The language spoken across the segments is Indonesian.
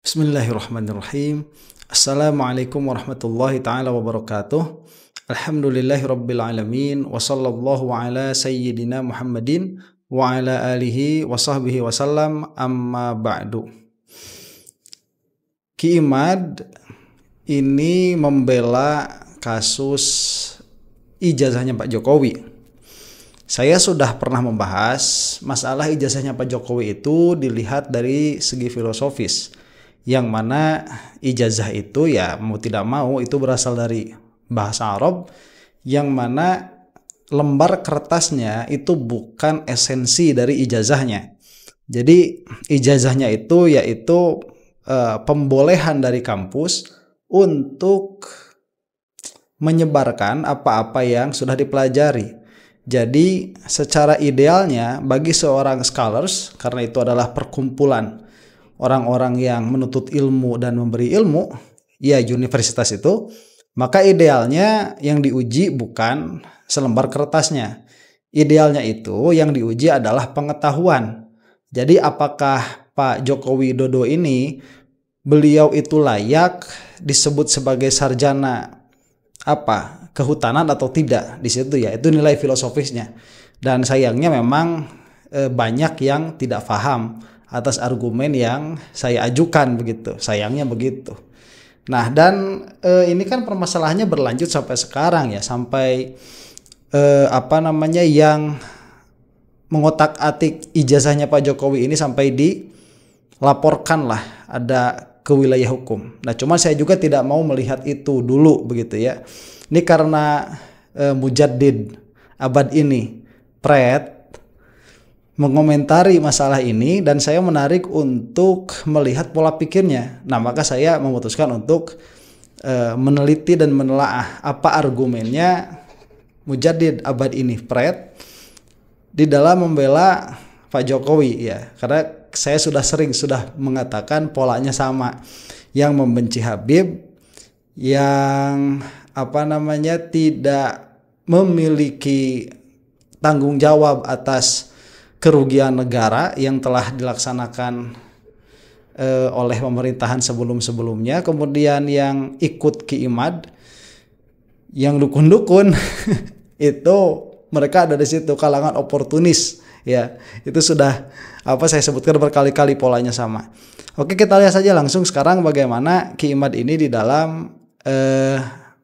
Bismillahirrahmanirrahim. Assalamualaikum warahmatullahi ta'ala wabarakatuh. Alhamdulillahi rabbil alamin. Wa sallallahu ala sayyidina Muhammadin wa ala alihi wa sahbihi wasallam, amma ba'du. Ki Imad ini membela kasus ijazahnya Pak Jokowi. Saya sudah pernah membahas masalah ijazahnya Pak Jokowi itu dilihat dari segi filosofis, yang mana ijazah itu ya mau tidak mau itu berasal dari bahasa Arab, yang mana lembar kertasnya itu bukan esensi dari ijazahnya. Jadi ijazahnya itu yaitu pembolehan dari kampus untuk menyebarkan apa-apa yang sudah dipelajari. Jadi secara idealnya bagi seorang scholars, karena itu adalah perkumpulan orang-orang yang menuntut ilmu dan memberi ilmu, ya universitas itu, maka idealnya yang diuji bukan selembar kertasnya. Idealnya itu yang diuji adalah pengetahuan. Jadi apakah Pak Joko Widodo ini, beliau itu layak disebut sebagai sarjana kehutanan atau tidak, di situ ya, itu nilai filosofisnya. Dan sayangnya memang banyak yang tidak paham atas argumen yang saya ajukan, begitu. Sayangnya begitu. Nah, dan ini kan permasalahannya berlanjut sampai sekarang ya, sampai yang mengotak-atik ijazahnya Pak Jokowi ini sampai dilaporkan lah ada ke wilayah hukum. Nah, cuma saya juga tidak mau melihat itu dulu, begitu ya. Ini karena Mujaddid Abad ini Pret mengomentari masalah ini, dan saya menarik untuk melihat pola pikirnya. Nah, maka saya memutuskan untuk meneliti dan menelaah apa argumennya Mujaddid Abad ini Pret di dalam membela Pak Jokowi ya. Karena saya sudah mengatakan polanya sama, yang membenci Habib, yang tidak memiliki tanggung jawab atas kerugian negara yang telah dilaksanakan oleh pemerintahan sebelum-sebelumnya. Kemudian yang ikut Ki Imad, yang dukun-dukun itu mereka ada di situ, kalangan oportunis ya. Itu sudah saya sebutkan berkali-kali, polanya sama. Oke, kita lihat saja langsung sekarang bagaimana Ki Imad ini di dalam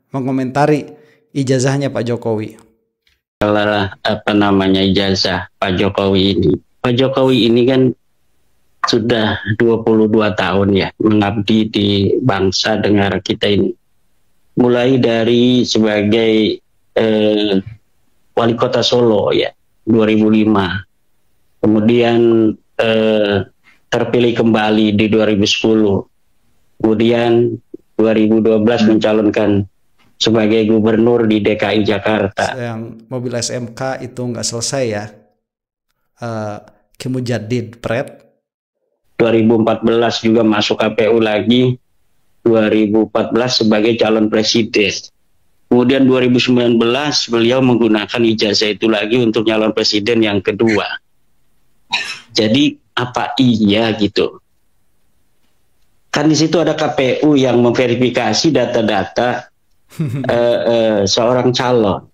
mengomentari ijazahnya Pak Jokowi. Ijazah Pak Jokowi ini. Pak Jokowi ini kan sudah 22 tahun ya mengabdi di bangsa negara kita ini. Mulai dari sebagai wali kota Solo ya 2005. Kemudian terpilih kembali di 2010. Kemudian 2012 mencalonkan sebagai gubernur di DKI Jakarta. Yang mobil SMK itu nggak selesai ya, Mujaddid Pret. 2014 juga masuk KPU lagi, 2014 sebagai calon presiden. Kemudian 2019 beliau menggunakan ijazah itu lagi untuk calon presiden yang kedua. Jadi apa iya gitu? Kan di situ ada KPU yang memverifikasi data-data seorang calon.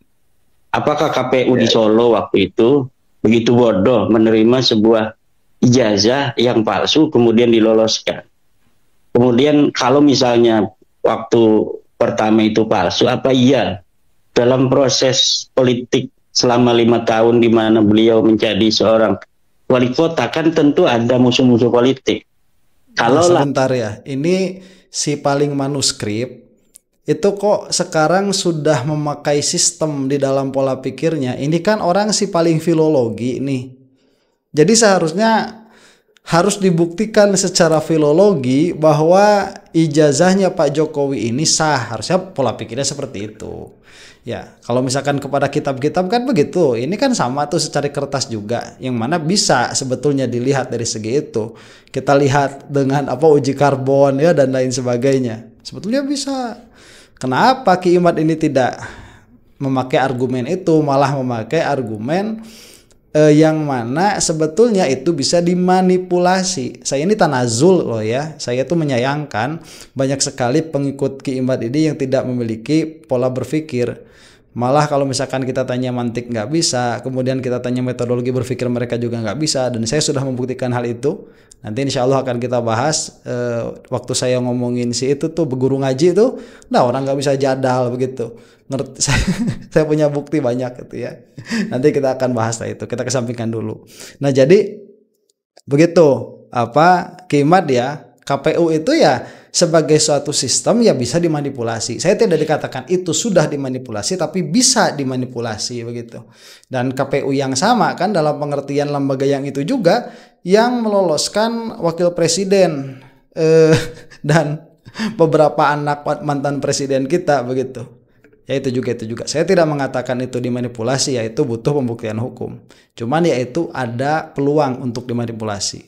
Apakah KPU di Solo waktu itu begitu bodoh menerima sebuah ijazah yang palsu kemudian diloloskan? Kemudian kalau misalnya waktu pertama itu palsu, apa iya dalam proses politik selama 5 tahun di mana beliau menjadi seorang wali kota kan tentu ada musuh-musuh politik. Kalau sebentar ya, ini si paling manuskrip itu kok sekarang sudah memakai sistem di dalam pola pikirnya. Ini kan orang si paling filologi nih. Jadi seharusnya harus dibuktikan secara filologi bahwa ijazahnya Pak Jokowi ini sah. Harusnya pola pikirnya seperti itu. Ya, kalau misalkan kepada kitab-kitab kan begitu. Ini kan sama tuh secara kertas juga, yang mana bisa sebetulnya dilihat dari segi itu. Kita lihat dengan uji karbon ya dan lain sebagainya. Sebetulnya bisa. Kenapa Ki Imad ini tidak memakai argumen itu, malah memakai argumen yang mana sebetulnya itu bisa dimanipulasi. Saya ini tanazul loh ya. Saya tuh menyayangkan banyak sekali pengikut Ki Imad ini yang tidak memiliki pola berpikir. Malah kalau misalkan kita tanya mantik nggak bisa, kemudian kita tanya metodologi berpikir mereka juga nggak bisa. Dan saya sudah membuktikan hal itu. Nanti insya Allah akan kita bahas waktu saya ngomongin si itu tuh guru ngaji tuh, nah orang nggak bisa jadal begitu. Ngerti, saya punya bukti banyak gitu ya. Nanti kita akan bahas itu. Kita kesampingkan dulu. Nah jadi begitu apa Ki Imad ya, KPU itu ya sebagai suatu sistem ya bisa dimanipulasi. Saya tidak dikatakan itu sudah dimanipulasi, tapi bisa dimanipulasi begitu. Dan KPU yang sama kan dalam pengertian lembaga yang itu juga yang meloloskan wakil presiden dan beberapa anak mantan presiden kita begitu. Ya itu juga. Saya tidak mengatakan itu dimanipulasi, ya itu butuh pembuktian hukum. Cuman ya itu ada peluang untuk dimanipulasi.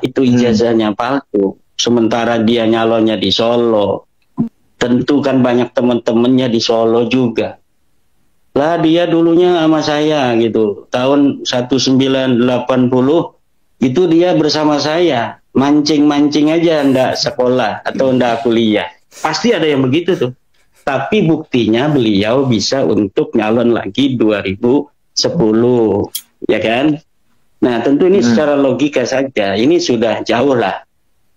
Itu ijazahnya palsu. Sementara dia nyalonnya di Solo. Tentu kan banyak teman-temannya di Solo juga. Lah dia dulunya sama saya gitu. Tahun 1980 itu dia bersama saya. Mancing-mancing aja ndak sekolah atau ndak kuliah. Pasti ada yang begitu tuh. Tapi buktinya beliau bisa untuk nyalon lagi 2010, ya kan? Nah tentu ini secara logika saja, ini sudah jauh lah.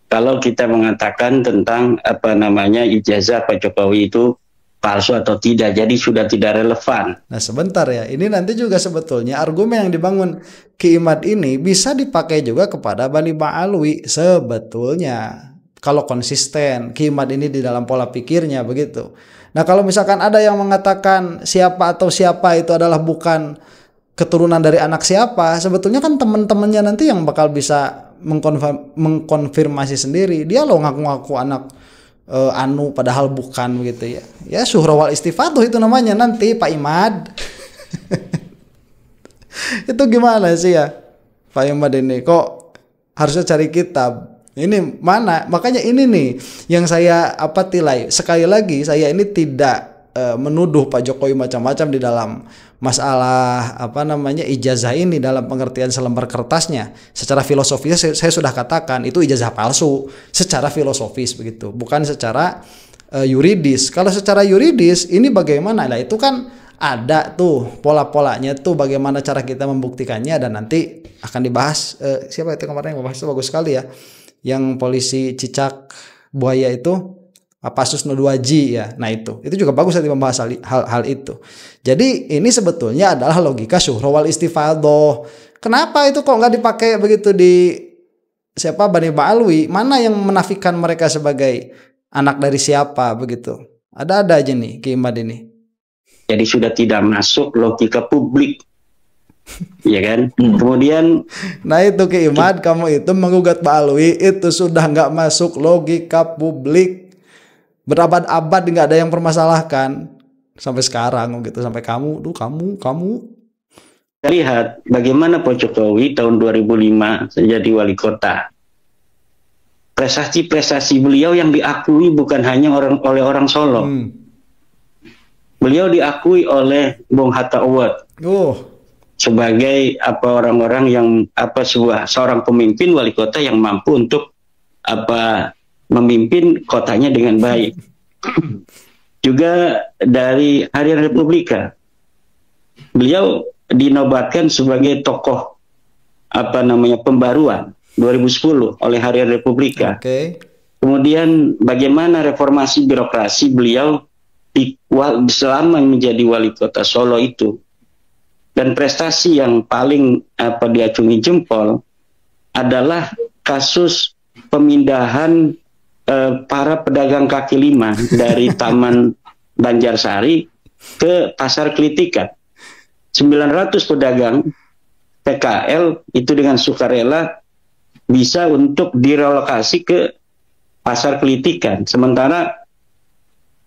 Kalau kita mengatakan tentang apa namanya ijazah Pak Jokowi itu palsu atau tidak, jadi sudah tidak relevan. Nah sebentar ya, ini nanti juga sebetulnya argumen yang dibangun Ki Imad ini bisa dipakai juga kepada Bani Ba'alwi sebetulnya. Kalau konsisten Ki Imad ini di dalam pola pikirnya begitu. Nah kalau misalkan ada yang mengatakan siapa atau siapa itu adalah bukan keturunan dari anak siapa, sebetulnya kan teman-temannya nanti yang bakal bisa mengkonfirmasi sendiri. Dia loh ngaku-ngaku anak anu padahal bukan begitu ya. Ya syuhrawal istifaduh itu namanya nanti Pak Imad. Itu gimana sih ya Pak Imad ini kok harusnya cari kitab. Ini mana? Makanya ini nih yang saya tilai. Sekali lagi saya ini tidak menuduh Pak Jokowi macam-macam di dalam masalah ijazah ini dalam pengertian selembar kertasnya. Secara filosofis saya sudah katakan itu ijazah palsu secara filosofis begitu, bukan secara yuridis. Kalau secara yuridis ini bagaimana? Nah itu kan ada tuh pola-polanya tuh bagaimana cara kita membuktikannya dan nanti akan dibahas. Siapa itu kemarin yang membahas itu bagus sekali ya. Yang polisi cicak buaya itu Pasus No 2G ya. Nah itu juga bagus nanti membahas hal itu. Jadi ini sebetulnya adalah logika syuhrawal istifadoh. Kenapa itu kok nggak dipakai begitu di Bani Ba'alwi? Mana yang menafikan mereka sebagai anak dari siapa begitu? Ada aja nih Ki Imad ini. Jadi sudah tidak masuk logika publik. Iya kan? Kemudian nah itu Ki Imad, kamu itu menggugat Ba'alwi itu sudah nggak masuk logika publik. Berabad-abad nggak ada yang permasalahkan sampai sekarang gitu, sampai kamu lihat bagaimana Pak Jokowi tahun 2005 jadi wali kota. Prestasi-prestasi beliau yang diakui bukan hanya oleh orang Solo. Beliau diakui oleh Bung Hatta Award. Sebagai orang-orang yang seorang pemimpin wali kota yang mampu untuk memimpin kotanya dengan baik. Juga dari Harian Republika beliau dinobatkan sebagai tokoh pembaruan 2010 oleh Harian Republika. Kemudian bagaimana reformasi birokrasi beliau selama menjadi wali kota Solo itu. Dan prestasi yang paling diacungi jempol adalah kasus pemindahan para pedagang kaki lima dari Taman Banjarsari ke Pasar Kelitikan. 900 pedagang PKL itu dengan sukarela bisa untuk direlokasi ke Pasar Kelitikan. Sementara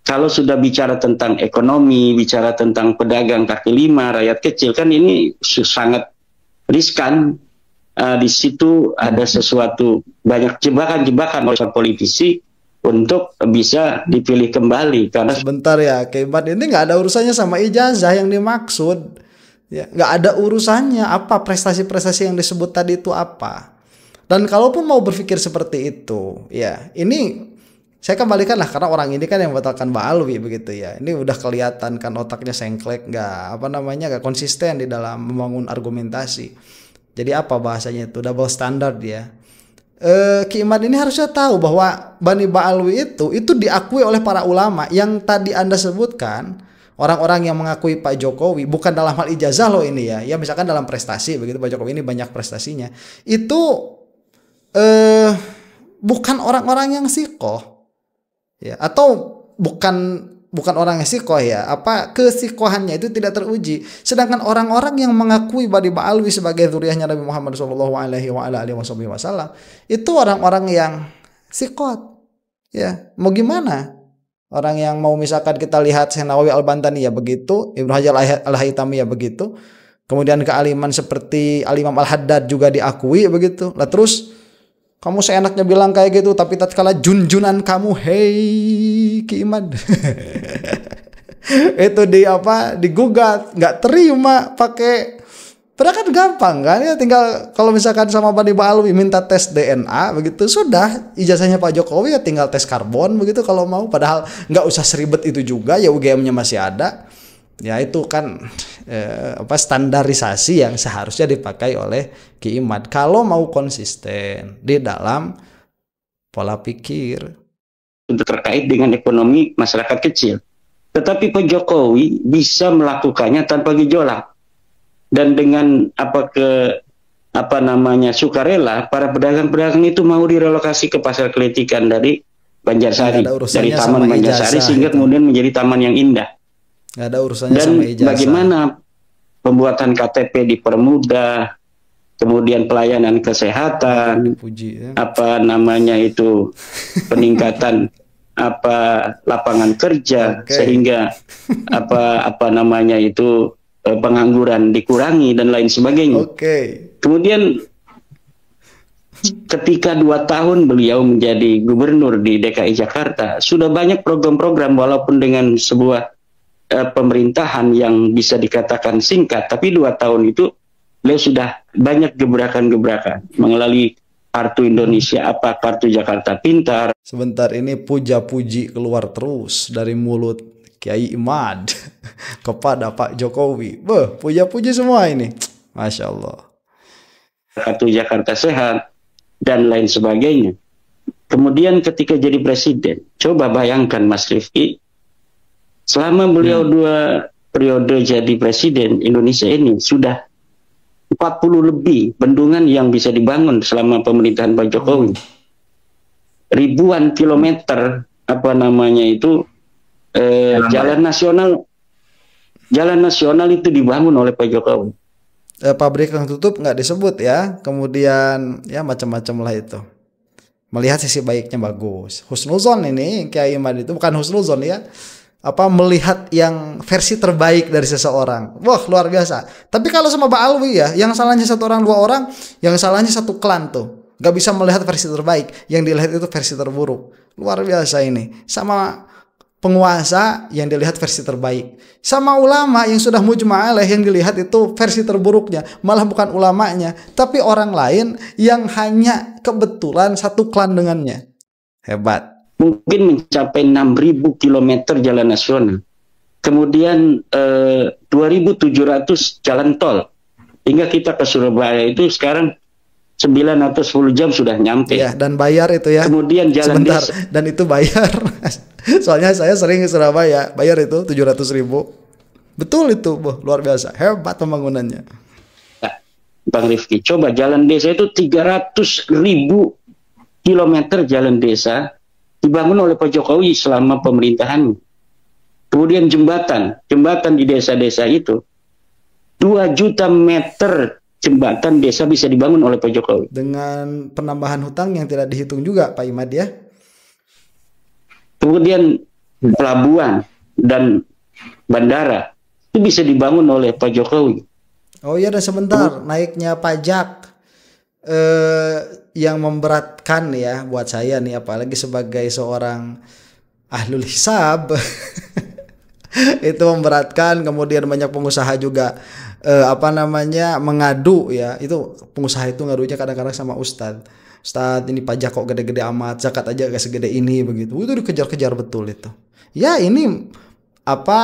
kalau sudah bicara tentang ekonomi, bicara tentang pedagang kaki lima, rakyat kecil, kan ini sangat riskan. Di situ ada sesuatu, banyak jebakan-jebakan oleh politisi untuk bisa dipilih kembali. Karena sebentar ya, Ki Imad ini nggak ada urusannya sama ijazah yang dimaksud. Ya, nggak ada urusannya apa prestasi-prestasi yang disebut tadi itu apa. Dan kalaupun mau berpikir seperti itu, ya ini saya kembalikan lah, karena orang ini kan yang membatalkan Mbak Alwi begitu ya. Ini udah kelihatan kan otaknya sengklek, nggak konsisten di dalam membangun argumentasi. Jadi apa bahasanya itu, double standard ya. Ki Imad ini harusnya tahu bahwa Bani Ba'alwi itu diakui oleh para ulama yang tadi Anda sebutkan, orang-orang yang mengakui Pak Jokowi, bukan dalam hal ijazah loh ini ya. Ya misalkan dalam prestasi begitu, Pak Jokowi ini banyak prestasinya. Itu bukan orang-orang yang sikoh. Ya, atau bukan orang yang sikoh ya, apa kesikohannya itu tidak teruji. Sedangkan orang-orang yang mengakui Bani Ba'alwi sebagai zuriyahnya Nabi Muhammad SAW itu orang-orang yang sikot. Ya, mau gimana? Orang yang mau misalkan kita lihat Syekh Nawawi Al-Bantani ya begitu, Ibnu Hajar Al-Haytami ya begitu. Kemudian kealiman seperti Al-Imam Al-Haddad juga diakui begitu. Lah terus kamu seenaknya bilang kayak gitu, tapi tatkala junjunan kamu, hei Ki Imad, itu digugat, nggak terima pakai, padahal kan gampang kan ya, tinggal kalau misalkan sama Bani Ba'alwi minta tes DNA begitu, sudah ijazahnya Pak Jokowi ya tinggal tes karbon begitu kalau mau, padahal nggak usah seribet itu juga ya, UGM-nya masih ada. Ya itu kan standarisasi yang seharusnya dipakai oleh Ki Imad kalau mau konsisten di dalam pola pikir untuk terkait dengan ekonomi masyarakat kecil. Tetapi Pak Jokowi bisa melakukannya tanpa gejolak, dan dengan sukarela para pedagang-pedagang itu mau direlokasi ke pasar Keletikan dari Banjarsari, dari Taman Banjarsari sehingga kemudian menjadi taman yang indah. Nggak ada urusannya dan sama ijazah. Bagaimana pembuatan KTP dipermudah, kemudian pelayanan kesehatan, Puji, ya. Peningkatan lapangan kerja, sehingga pengangguran dikurangi dan lain sebagainya. Kemudian ketika 2 tahun beliau menjadi gubernur di DKI Jakarta, sudah banyak program-program walaupun dengan sebuah pemerintahan yang bisa dikatakan singkat, tapi 2 tahun itu beliau sudah banyak gebrakan-gebrakan melalui Kartu Indonesia, Kartu Jakarta Pintar. Sebentar, ini puja-puji keluar terus dari mulut Kiai Imad kepada Pak Jokowi. Puja-puji semua ini, Masya Allah. Kartu Jakarta Sehat dan lain sebagainya. Kemudian ketika jadi presiden, coba bayangkan Mas Rifki, selama beliau 2 periode jadi presiden Indonesia ini, sudah 40 lebih bendungan yang bisa dibangun selama pemerintahan Pak Jokowi. Ribuan kilometer jalan nasional itu dibangun oleh Pak Jokowi. Pabrik yang tutup nggak disebut ya, kemudian ya macam-macam lah itu. Melihat sisi baiknya bagus. Husnuzon ini Kiai Imad itu bukan husnuzon ya, melihat yang versi terbaik dari seseorang. Wah, luar biasa. Tapi kalau sama Ba'alwi ya, yang salahnya 1 orang 2 orang, yang salahnya 1 klan tuh. Gak bisa melihat versi terbaik, yang dilihat itu versi terburuk. Luar biasa ini. Sama penguasa yang dilihat versi terbaik. Sama ulama yang sudah mujma' alaih yang dilihat itu versi terburuknya. Malah bukan ulamanya, tapi orang lain yang hanya kebetulan 1 klan dengannya. Hebat. Mungkin mencapai 6.000 kilometer jalan nasional. Kemudian 2.700 jalan tol. Hingga kita ke Surabaya itu sekarang 9 atau 10 jam sudah nyampe. Ya, dan bayar itu ya. Kemudian jalan desa. Dan itu bayar. Soalnya saya sering ke Surabaya, bayar itu 700.000. Betul itu, luar biasa. Hebat pembangunannya. Nah, Bang Rifki, coba jalan desa itu 300.000 kilometer jalan desa dibangun oleh Pak Jokowi selama pemerintahannya. Kemudian jembatan di desa-desa itu 2 juta meter jembatan desa bisa dibangun oleh Pak Jokowi. Dengan penambahan hutang yang tidak dihitung juga Pak Imad ya. Kemudian pelabuhan dan bandara itu bisa dibangun oleh Pak Jokowi. Oh iya, dan sebentar, naiknya pajak yang memberatkan ya buat saya nih, apalagi sebagai seorang ahlul hisab. Itu memberatkan. Kemudian banyak pengusaha juga apa namanya mengadu ya, itu pengusaha itu ngadunya kadang-kadang sama ustadz. Ustadz ini pajak kok gede-gede amat, zakat aja gak segede ini begitu. Itu dikejar-kejar betul itu. Ya ini apa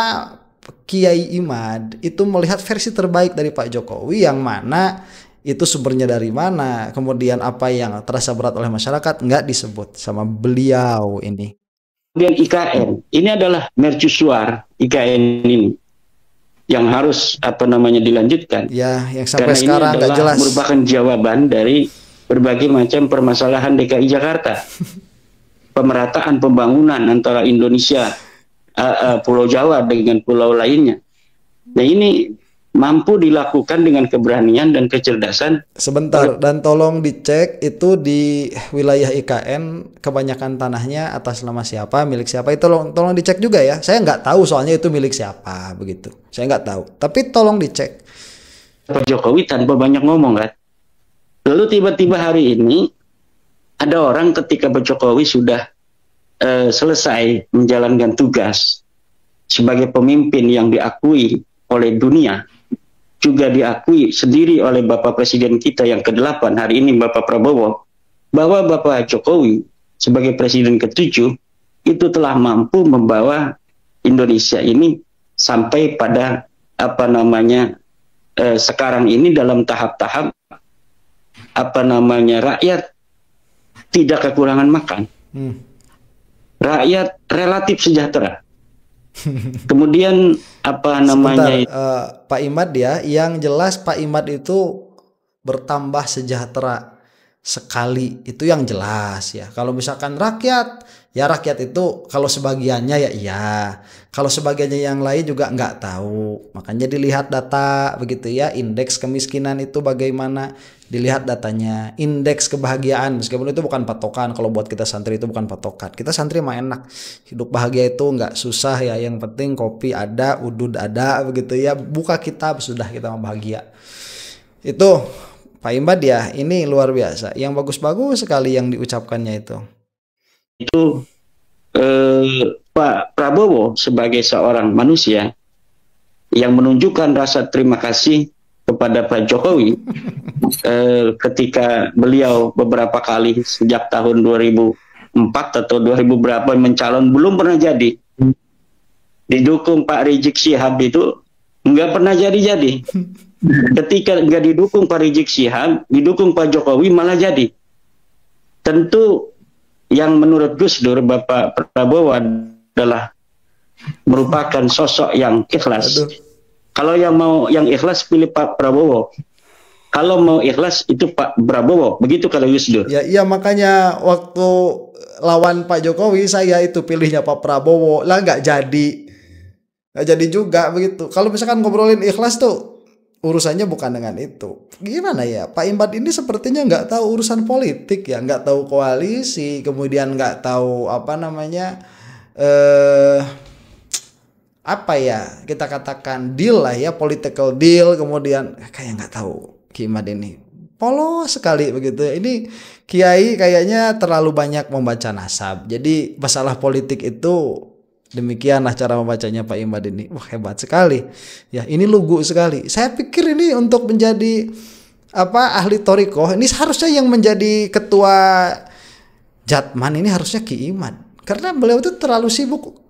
Kiai Imad itu melihat versi terbaik dari Pak Jokowi yang mana itu sumbernya dari mana, kemudian apa yang terasa berat oleh masyarakat nggak disebut sama beliau ini. Kemudian IKN, ini adalah mercusuar IKN ini yang harus apa namanya dilanjutkan. Ya, yang sampai karena sekarang nggak jelas. Merupakan jawaban dari berbagai macam permasalahan DKI Jakarta. Pemerataan pembangunan antara Indonesia, Pulau Jawa dengan pulau lainnya. Nah ini mampu dilakukan dengan keberanian dan kecerdasan. Sebentar, dan tolong dicek itu di wilayah IKN kebanyakan tanahnya atas nama siapa, milik siapa, itu tolong dicek juga ya. Saya nggak tahu soalnya itu milik siapa begitu. Saya nggak tahu, tapi tolong dicek. Pak Jokowi tanpa banyak ngomong kan. Lalu tiba-tiba hari ini ada orang ketika Pak Jokowi sudah selesai menjalankan tugas sebagai pemimpin yang diakui oleh dunia, juga diakui sendiri oleh Bapak Presiden kita yang ke-8 hari ini, Bapak Prabowo, bahwa Bapak Jokowi sebagai Presiden ke-7 itu telah mampu membawa Indonesia ini sampai pada apa namanya sekarang ini dalam tahap-tahap apa namanya rakyat tidak kekurangan makan. Rakyat relatif sejahtera. Kemudian apa namanya? Sebentar, Pak Imad ya, yang jelas Pak Imad itu bertambah sejahtera sekali, itu yang jelas ya. Kalau misalkan rakyat, ya rakyat itu kalau sebagiannya ya iya, kalau sebagiannya yang lain juga nggak tahu. Makanya dilihat data begitu ya, indeks kemiskinan itu bagaimana, dilihat datanya, indeks kebahagiaan, meskipun itu bukan patokan. Kalau buat kita santri itu bukan patokan. Kita santri mah enak, hidup bahagia itu nggak susah ya. Yang penting kopi ada, udud ada begitu ya. Buka kitab sudah kita mah bahagia. Itu Pak Imad ya, ini luar biasa. Yang bagus-bagus sekali yang diucapkannya itu. Itu Pak Prabowo sebagai seorang manusia yang menunjukkan rasa terima kasih kepada Pak Jokowi ketika beliau beberapa kali sejak tahun 2004 atau 2000 berapa mencalon belum pernah jadi. Didukung Pak Rizik Syihab itu nggak pernah jadi-jadi. Ketika nggak didukung Pak Rizik Syihab, didukung Pak Jokowi malah jadi. Tentu yang menurut Gus Dur, Bapak Prabowo adalah merupakan sosok yang ikhlas. Kalau yang ikhlas pilih Pak Prabowo. Kalau mau ikhlas itu Pak Prabowo. Begitu kalau Gus Dur. Ya iya, makanya waktu lawan Pak Jokowi saya itu pilihnya Pak Prabowo. Lah nggak jadi. Nggak jadi juga begitu. Kalau misalkan ngobrolin ikhlas tuh urusannya bukan dengan itu. Gimana ya, Pak Imad ini sepertinya nggak tahu urusan politik ya, nggak tahu koalisi, kemudian nggak tahu apa namanya apa ya kita katakan deal lah ya, political deal, kemudian kayak nggak tahu Ki Imad ini polos sekali begitu. Ini Kiai kayaknya terlalu banyak membaca nasab. Jadi masalah politik itu demikianlah cara membacanya Pak Imad ini. Wah, hebat sekali. Ya, ini lugu sekali. Saya pikir ini untuk menjadi ahli thoriqoh, ini harusnya yang menjadi ketua Jatman ini harusnya Ki Imad. Karena beliau itu terlalu sibuk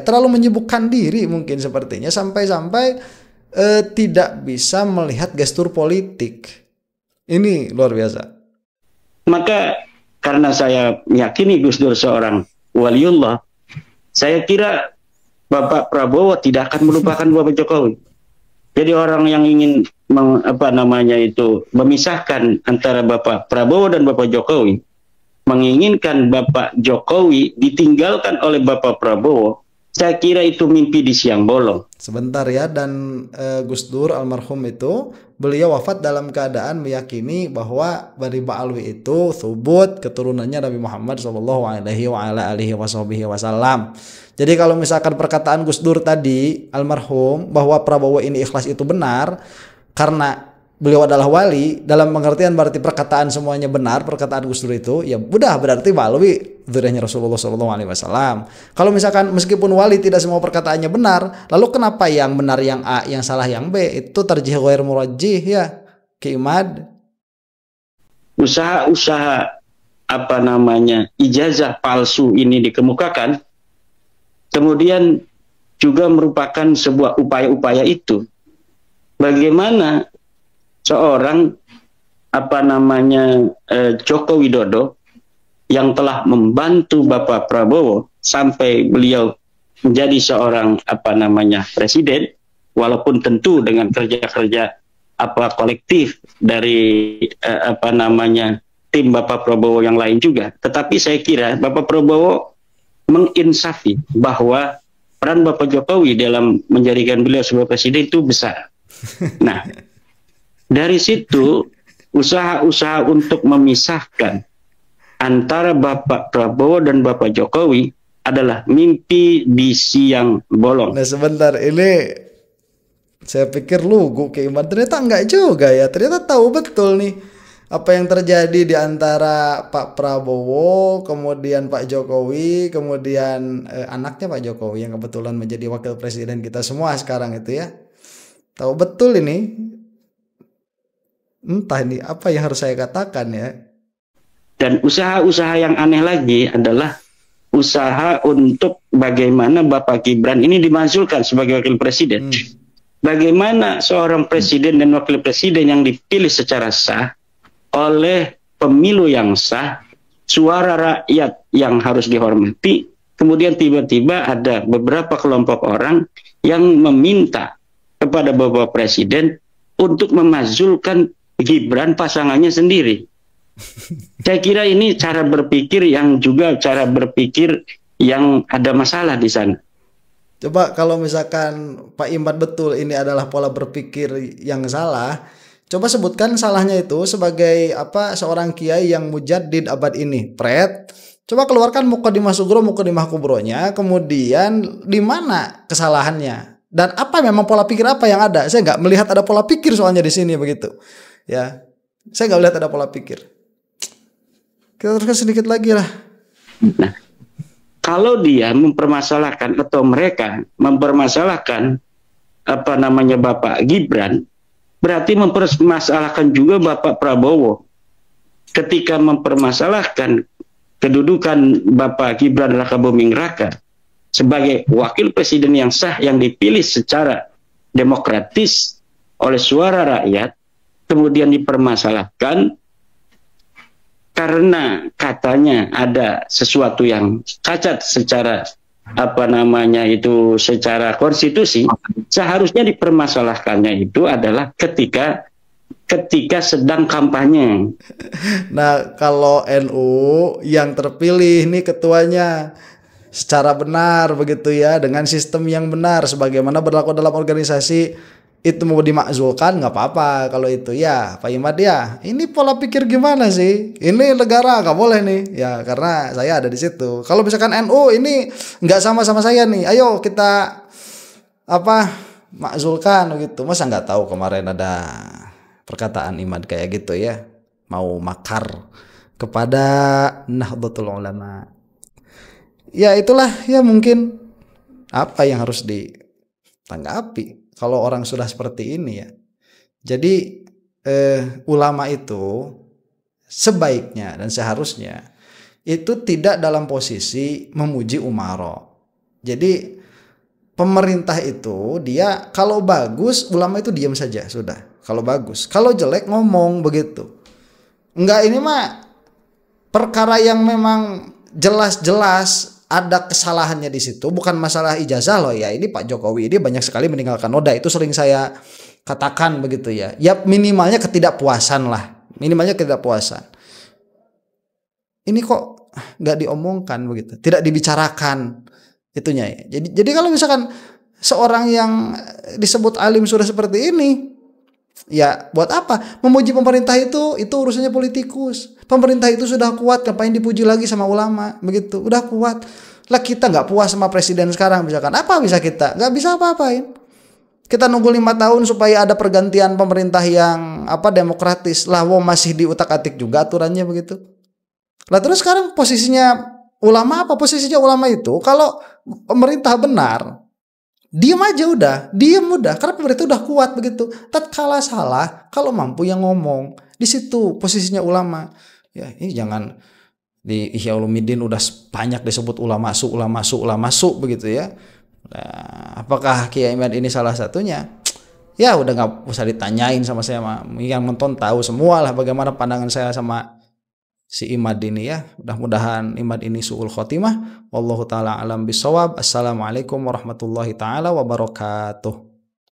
terlalu menyibukkan diri mungkin sepertinya sampai-sampai tidak bisa melihat gestur politik. Ini luar biasa. Maka karena saya meyakini Gus Dur seorang waliullah, saya kira Bapak Prabowo tidak akan melupakan Bapak Jokowi. Jadi orang yang ingin memisahkan antara Bapak Prabowo dan Bapak Jokowi, menginginkan Bapak Jokowi ditinggalkan oleh Bapak Prabowo, saya kira itu mimpi di siang bolong. Sebentar ya, dan Gus Dur almarhum itu beliau wafat dalam keadaan meyakini bahwa Bani Ba'alwi itu thubut keturunannya Nabi Muhammad SAW. Jadi kalau misalkan perkataan Gus Dur tadi almarhum bahwa Prabowo ini ikhlas itu benar, karena beliau adalah wali dalam pengertian berarti perkataan semuanya benar, perkataan Gus Dur itu ya udah berarti Balawi dzurriyyahnya Rasulullah SAW. Kalau misalkan meskipun wali tidak semua perkataannya benar, lalu kenapa yang benar yang A, yang salah yang B? Itu tarjih ghair murajjih ya, Ki Imad. Usaha-usaha ijazah palsu ini dikemukakan, kemudian juga merupakan sebuah upaya-upaya itu. Bagaimana seorang Joko Widodo yang telah membantu Bapak Prabowo sampai beliau menjadi seorang presiden, walaupun tentu dengan kerja-kerja kolektif dari tim Bapak Prabowo yang lain juga. Tetapi saya kira Bapak Prabowo menginsafi bahwa peran Bapak Jokowi dalam menjadikan beliau sebagai presiden itu besar. Nah, dari situ usaha-usaha untuk memisahkan antara Bapak Prabowo dan Bapak Jokowi adalah mimpi di siang bolong. Nah sebentar, ini saya pikir lugu Ki Imad, ternyata enggak juga ya. Ternyata tahu betul nih apa yang terjadi di antara Pak Prabowo, kemudian Pak Jokowi, kemudian anaknya Pak Jokowi yang kebetulan menjadi wakil presiden kita semua sekarang itu ya. Tahu betul ini. Entah ini apa yang harus saya katakan ya. Dan usaha-usaha yang aneh lagi adalah usaha untuk bagaimana Bapak Gibran ini dimajukan sebagai wakil presiden. Bagaimana seorang presiden dan wakil presiden yang dipilih secara sah oleh pemilu yang sah, suara rakyat yang harus dihormati, kemudian tiba-tiba ada beberapa kelompok orang yang meminta kepada Bapak Presiden untuk memajulkan Gibran pasangannya sendiri. Saya kira ini cara berpikir yang ada masalah di sana. Coba kalau misalkan Pak Imad betul ini adalah pola berpikir yang salah, coba sebutkan salahnya itu sebagai seorang kiai yang mujaddid abad ini. Coba keluarkan Muqaddimah Sugro, Muqaddimah Kubronya, kemudian di mana kesalahannya dan apa memang pola pikir apa yang ada. Saya nggak melihat ada pola pikir soalnya di sini begitu. Ya, saya nggak melihat ada pola pikir. Kita teruskan sedikit lagi lah. Nah, kalau dia mempermasalahkan atau mereka mempermasalahkan Bapak Gibran, berarti mempermasalahkan juga Bapak Prabowo. Ketika mempermasalahkan kedudukan Bapak Gibran Rakabuming Raka sebagai wakil presiden yang sah yang dipilih secara demokratis oleh suara rakyat, kemudian dipermasalahkan karena katanya ada sesuatu yang cacat secara secara konstitusi. Seharusnya dipermasalahkannya itu adalah ketika sedang kampanye. Nah, kalau NU yang terpilih ini ketuanya secara benar begitu ya, dengan sistem yang benar sebagaimana berlaku dalam organisasi, itu mau dimakzulkan nggak apa-apa kalau itu ya Pak Imad ya. Ini pola pikir gimana sih? Ini negara nggak boleh nih ya, karena saya ada di situ. Kalau misalkan NU ini nggak sama-sama saya nih, ayo kita makzulkan gitu. Masa nggak tahu kemarin ada perkataan Imad kayak gitu ya, mau makar kepada Nahdlatul Ulama. Ya itulah ya mungkin apa yang harus ditanggapi kalau orang sudah seperti ini ya. Jadi ulama itu sebaiknya dan seharusnya itu tidak dalam posisi memuji umaro. Jadi pemerintah itu dia kalau bagus, ulama itu diam saja sudah. Kalau bagus, kalau jelek ngomong begitu. Enggak, ini mah perkara yang memang jelas-jelas ada kesalahannya di situ, bukan masalah ijazah loh ya. Ini Pak Jokowi ini banyak sekali meninggalkan noda, itu sering saya katakan begitu ya. Ya minimalnya ketidakpuasan lah, minimalnya ketidakpuasan. Ini kok nggak diomongkan begitu, tidak dibicarakan itunya ya. Jadi kalau misalkan seorang yang disebut alim sudah seperti ini, ya buat apa memuji pemerintah itu urusannya politikus. Pemerintah itu sudah kuat, ngapain dipuji lagi sama ulama begitu, udah kuat lah. Kita nggak puas sama presiden sekarang misalkan, apa bisa kita? Nggak bisa apa-apain. Kita nunggu 5 tahun supaya ada pergantian pemerintah yang demokratis. Lah masih diutak-atik juga aturannya begitu. Lah terus sekarang posisinya ulama apa? Posisinya ulama itu kalau pemerintah benar, diem aja udah, diem udah, karena pemerintah udah kuat begitu. Tatkala salah, kalau mampu yang ngomong. Di situ posisinya ulama. Ya, ini jangan di Ihya Ulumuddin udah banyak disebut ulama su begitu ya. Nah, apakah Kiai Imad ini salah satunya? Ya udah nggak usah ditanyain sama saya, yang nonton tahu semua lah bagaimana pandangan saya sama si Imad ini ya. Mudah-mudahan Imad ini su'ul khotimah. Wallahu taala alam bisawab. Assalamualaikum warahmatullahi taala wabarakatuh.